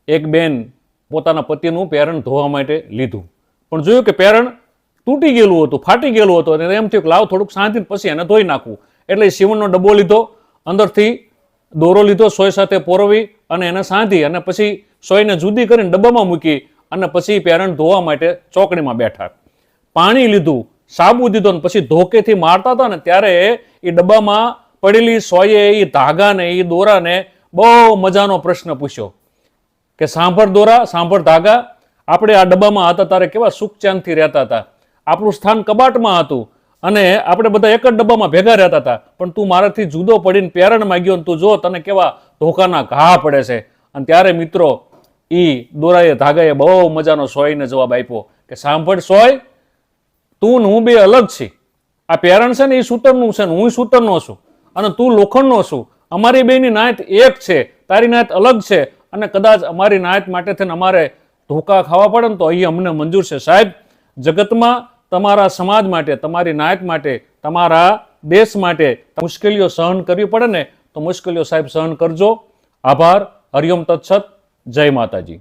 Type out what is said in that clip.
એક બેન પોતાના પતિનું પેરણ ધોવા માટે લીધું, પણ જોયું કે પેરણ તૂટી ગયેલું હતું, ફાટી ગયેલું હતું, અને એમ થયું કે લાવ થોડુંક શાંતિથી પછી એને ધોઈ નાખવું. એટલે સીવણનો ડબ્બો લીધો, અંદરથી દોરો લીધો, સોય સાથે પોરવી અને એને સાંધી અને પછી સોયને જુદી કરીને ડબ્બામાં મૂકી અને પછી પેરણ ધોવા માટે ચોકડીમાં બેઠા. પાણી લીધું, સાબુ દીધો અને પછી ધોકેથી મારતા હતા ને ત્યારે એ ડબ્બામાં પડેલી સોયે એ ધાગાને એ દોરાને બહુ મજાનો પ્રશ્ન પૂછ્યો કે સાંભળ દોરા, સાંભળ ધાગા, આપણે આ ડબ્બામાં હતા ત્યારે કેવા સુખ ચેનથી રહેતા હતા, આપણું સ્થાન કબાટમાં હતું અને આપણે બધા એક જ ડબ્બામાં ભેગા રહેતા હતા, પણ તું મારાથી જુદો પડીને પેરણમાં ગયો, તું જો તને કેવા ધોકાના ઘા પડે છે. અને ત્યારે મિત્રો ઈ દોરાએ ધાગાએ બહુ મજાનો સોયને જવાબ આપ્યો કે સાંભળ સોય, તું ને હું બે અલગ છીએ. આ પેરણ છે ને એ સૂતરનું છે ને હું સૂતરનો છું અને તું લોખંડનો છું. અમારી બેની નાયત એક છે, તારી નાયત અલગ છે અને કદાચ અમારી નાયત માટે થઈને અમારે ધોકા ખાવા પડે ને તો અહીં અમને મંજૂર છે. સાહેબ, જગતમાં તમારા સમાજ માટે, તમારી નાયત માટે, તમારા દેશ માટે મુશ્કેલીઓ સહન કરવી પડે ને તો મુશ્કેલીઓ સાહેબ સહન કરજો. આભાર. હરિઓમ તત્સત. જય માતાજી.